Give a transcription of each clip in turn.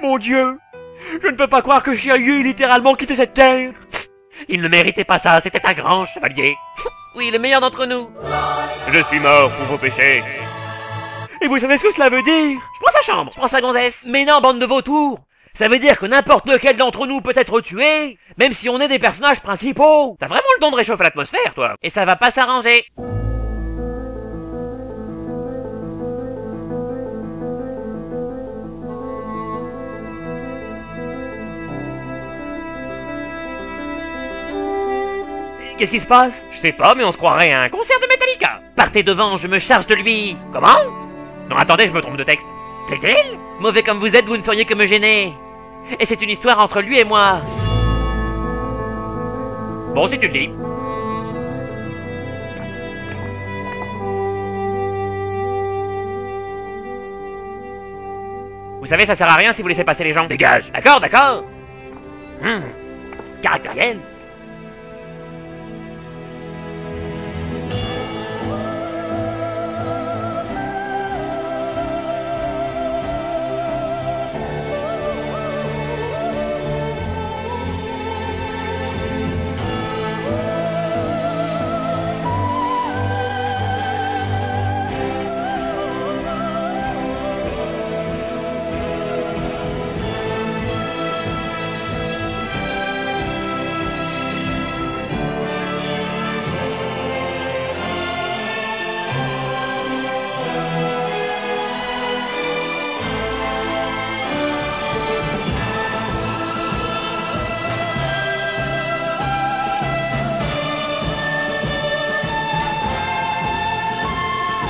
Mon Dieu, je ne peux pas croire que Chiayu ait littéralement quitté cette terre. Il ne méritait pas ça, c'était un grand chevalier. Oui, le meilleur d'entre nous. Je suis mort pour vos péchés. Et vous savez ce que cela veut dire? Je prends sa chambre, je prends sa gonzesse. Mais non, bande de vautours. Ça veut dire que n'importe lequel d'entre nous peut être tué, même si on est des personnages principaux. T'as vraiment le don de réchauffer l'atmosphère, toi. Et ça va pas s'arranger. Qu'est-ce qui se passe? Je sais pas, mais on se croirait à un concert de Metallica. Partez devant, je me charge de lui. Comment? Non, attendez, je me trompe de texte. Plaît-il? Mauvais comme vous êtes, vous ne feriez que me gêner. Et c'est une histoire entre lui et moi. Bon, si tu le dis. Vous savez, ça sert à rien si vous laissez passer les gens. Dégage. D'accord, d'accord. Caractériel.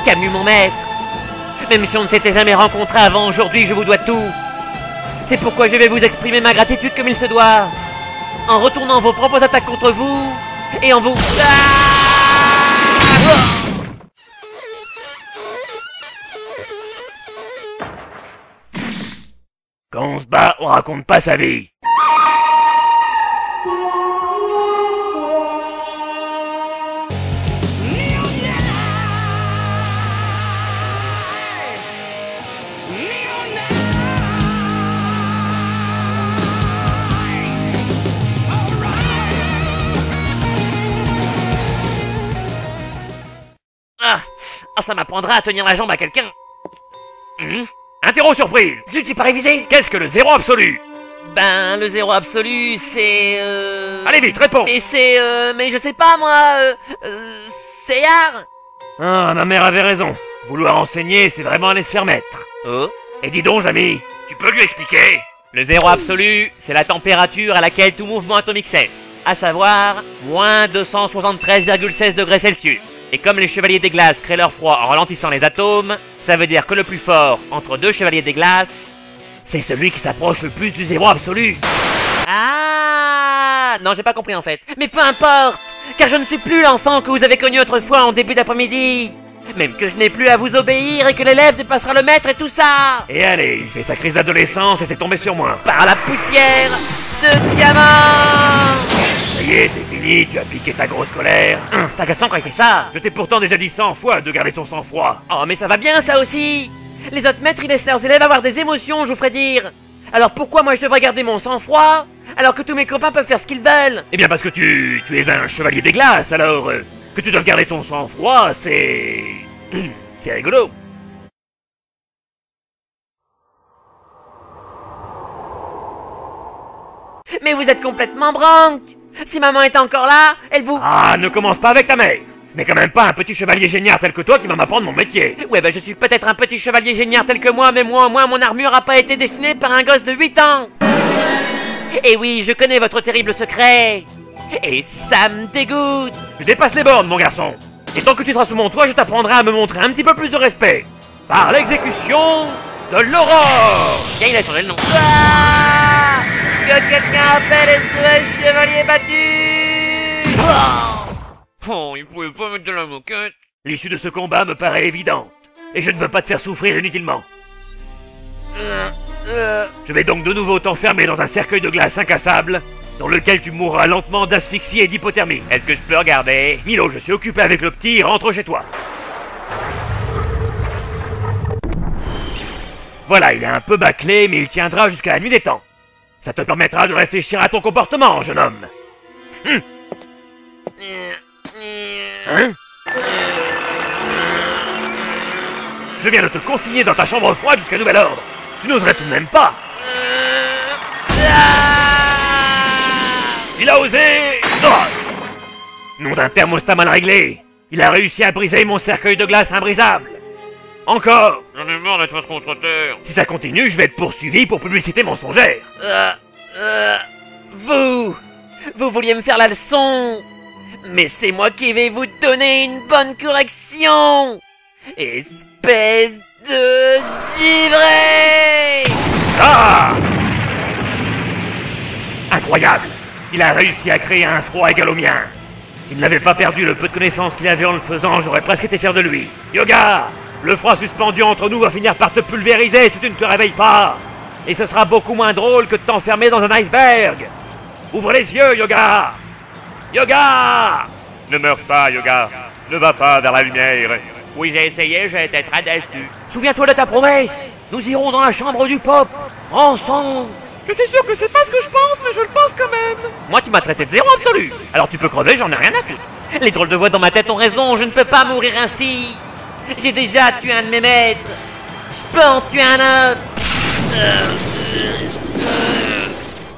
Camus, mon maître. Même si on ne s'était jamais rencontrés avant aujourd'hui, je vous dois tout. C'est pourquoi je vais vous exprimer ma gratitude comme il se doit. En retournant vos propres attaques contre vous, et en vous... Quand on se bat, on raconte pas sa vie. Ah, ça m'apprendra à tenir la jambe à quelqu'un. Interro surprise. Zut, j'ai pas révisé. Qu'est-ce que le zéro absolu? Ben, le zéro absolu, c'est... Allez vite, réponds. Et c'est... mais je sais pas, moi... c'est art. Ah, ma mère avait raison. Vouloir enseigner, c'est vraiment aller se faire mettre. Oh. Et dis donc, Jamy, tu peux lui expliquer? Le zéro absolu, c'est la température à laquelle tout mouvement atomique cesse. À savoir, moins 273,16 degrés Celsius. Et comme les chevaliers des glaces créent leur froid en ralentissant les atomes, ça veut dire que le plus fort entre deux chevaliers des glaces, c'est celui qui s'approche le plus du zéro absolu. Ah, non, j'ai pas compris en fait. Mais peu importe, car je ne suis plus l'enfant que vous avez connu autrefois en début d'après-midi. Même que je n'ai plus à vous obéir et que l'élève dépassera le maître et tout ça. Et allez, il fait sa crise d'adolescence et c'est tombé sur moi. Par la poussière de diamant. Ça y est, c'est fini, tu as piqué ta grosse colère. C'est agaçant quand il fait ça. Je t'ai pourtant déjà dit 100 fois de garder ton sang-froid. Oh, mais ça va bien ça aussi. Les autres maîtres, ils laissent leurs élèves avoir des émotions, je vous ferai dire. Alors pourquoi moi je devrais garder mon sang-froid alors que tous mes copains peuvent faire ce qu'ils veulent? Eh bien parce que tu es un chevalier des glaces, alors que tu dois garder ton sang-froid, c'est... c'est rigolo. Mais vous êtes complètement branque. Si maman est encore là, elle vous... Ah, ne commence pas avec ta mère. Ce n'est quand même pas un petit chevalier génial tel que toi qui va m'apprendre mon métier. Ouais, bah je suis peut-être un petit chevalier génial tel que moi, mais moi au moins mon armure a pas été dessinée par un gosse de 8 ans. Et oui, je connais votre terrible secret. Et ça me dégoûte. Tu dépasses les bornes, mon garçon. Et tant que tu seras sous mon toit, je t'apprendrai à me montrer un petit peu plus de respect. Par l'exécution de l'aurore. Tiens, il a changé le nom. Ah, que quelqu'un appelle SOS Chevalier battu. Oh, il pouvait pas mettre de la moquette. L'issue de ce combat me paraît évidente. Et je ne veux pas te faire souffrir inutilement. Je vais donc de nouveau t'enfermer dans un cercueil de glace incassable, dans lequel tu mourras lentement d'asphyxie et d'hypothermie. Est-ce que je peux regarder? Milo, je suis occupé avec le petit, rentre chez toi. Voilà, il est un peu bâclé, mais il tiendra jusqu'à la nuit des temps. Ça te permettra de réfléchir à ton comportement, jeune homme. Hein? Je viens de te consigner dans ta chambre froide jusqu'à nouvel ordre. Tu n'oserais tout de même pas. Il a osé... Non, nom d'un thermostat mal réglé. Il a réussi à briser mon cercueil de glace imbrisable. Encore. J'en ai marre d'être face contre terre. Si ça continue, je vais être poursuivi pour publicité mensongère. Vous vouliez me faire la leçon. Mais c'est moi qui vais vous donner une bonne correction. Espèce de givré. Ah! Incroyable! Il a réussi à créer un froid égal au mien. S'il n'avait pas perdu le peu de connaissances qu'il avait en le faisant, j'aurais presque été fier de lui. Yoga! Le froid suspendu entre nous va finir par te pulvériser si tu ne te réveilles pas. Et ce sera beaucoup moins drôle que de t'enfermer dans un iceberg. Ouvre les yeux, Yoga! Yoga! Ne meurs pas, Yoga. Ne va pas vers la lumière. Oui, j'ai essayé, j'ai été très déçu. Souviens-toi de ta promesse. Nous irons dans la chambre du pop, ensemble. Je suis sûr que c'est pas ce que je pense, mais je le pense quand même. Moi, tu m'as traité de zéro absolu. Alors tu peux crever, j'en ai rien à foutre. Les drôles de voix dans ma tête ont raison, je ne peux pas mourir ainsi. J'ai déjà tué un de mes maîtres. Je peux en tuer un autre.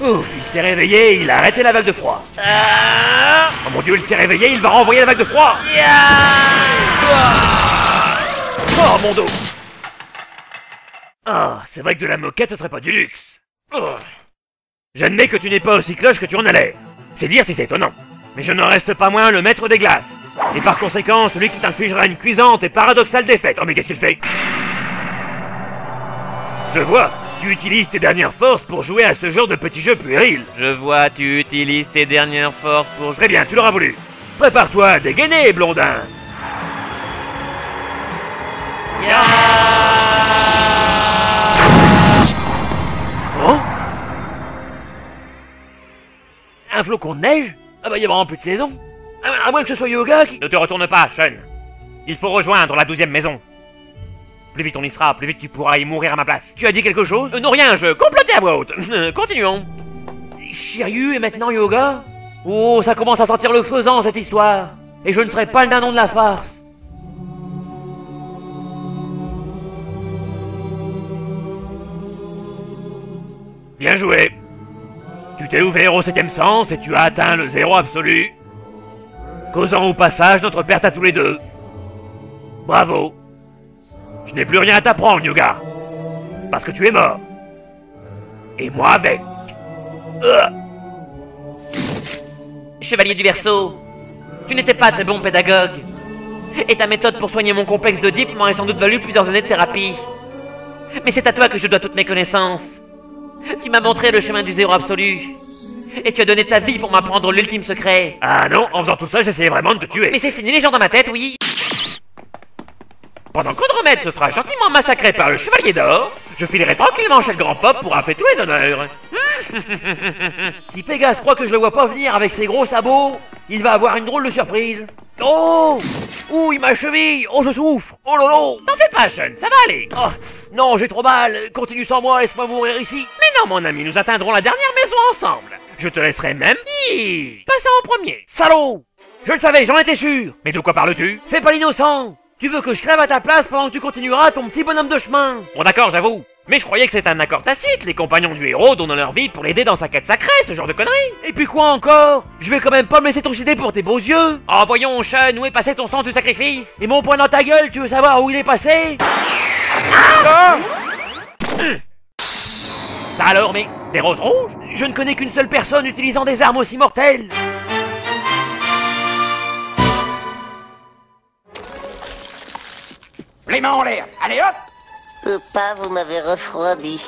Ouf, il s'est réveillé, il a arrêté la vague de froid. Oh mon Dieu, il s'est réveillé, il va renvoyer la vague de froid. Oh mon dos. Ah, c'est vrai que de la moquette, ça serait pas du luxe. Oh. J'admets que tu n'es pas aussi cloche que tu en as l'air. C'est dire si c'est étonnant. Mais je ne reste pas moins le maître des glaces. Et par conséquent, celui qui t'infligera une cuisante et paradoxale défaite. Oh mais qu'est-ce qu'il fait? Je vois, tu utilises tes dernières forces pour jouer à ce genre de petit jeu puéril. Je vois, tu utilises tes dernières forces pour... Très bien, tu l'auras voulu. Prépare-toi à dégainer, blondin. Oh? Un flocon de neige? Ah bah y a vraiment plus de saison. À moins que ce soit Yoga qui... Ne te retourne pas, Sean. Il faut rejoindre la 12e maison. Plus vite on y sera, plus vite tu pourras y mourir à ma place. Tu as dit quelque chose? Non rien, je complotais à voix haute. Continuons. Shiryu et maintenant Yoga? Oh, ça commence à sentir le faisant cette histoire. Et je ne serai pas le dindon de la farce. Bien joué. Tu t'es ouvert au 7e sens et tu as atteint le zéro absolu, causant au passage notre perte à tous les deux. Bravo. Je n'ai plus rien à t'apprendre, Yoga. Parce que tu es mort. Et moi avec. Chevalier du Verseau, tu n'étais pas très bon pédagogue. Et ta méthode pour soigner mon complexe d'Oedipe m'aurait sans doute valu plusieurs années de thérapie. Mais c'est à toi que je dois toutes mes connaissances. Tu m'as montré le chemin du zéro absolu. Et tu as donné ta vie pour m'apprendre l'ultime secret. Ah non, en faisant tout ça, j'essayais vraiment de te tuer. Mais c'est fini les gens dans ma tête, oui. Pendant qu'Andromède se fera gentiment massacrer par le Chevalier d'Or, je filerai tranquillement chez le Grand Pop pour en faire tous les honneurs. Si Pégase croit que je le vois pas venir avec ses gros sabots, il va avoir une drôle de surprise. Oh! Ouh, ma cheville! Oh, je souffre! Oh lolo! T'en fais pas, Sean, ça va aller. Oh, non, j'ai trop mal. Continue sans moi, laisse-moi mourir ici. Mais non, mon ami, nous atteindrons la dernière maison ensemble. Je te laisserai même... Passez en premier. Salaud! Je le savais, j'en étais sûr. Mais de quoi parles-tu? Fais pas l'innocent. Tu veux que je crève à ta place pendant que tu continueras ton petit bonhomme de chemin? Bon d'accord, j'avoue. Mais je croyais que c'était un accord tacite, les compagnons du héros donnent leur vie pour l'aider dans sa quête sacrée, ce genre de conneries. Et puis quoi encore? Je vais quand même pas me laisser trucider pour tes beaux yeux. Oh voyons, Sean, où est passé ton sens du sacrifice? Et mon poing dans ta gueule, tu veux savoir où il est passé? Ça alors, mais des roses rouges? Je ne connais qu'une seule personne utilisant des armes aussi mortelles. Les mains en l'air. Allez hop! Papa, vous m'avez refroidi.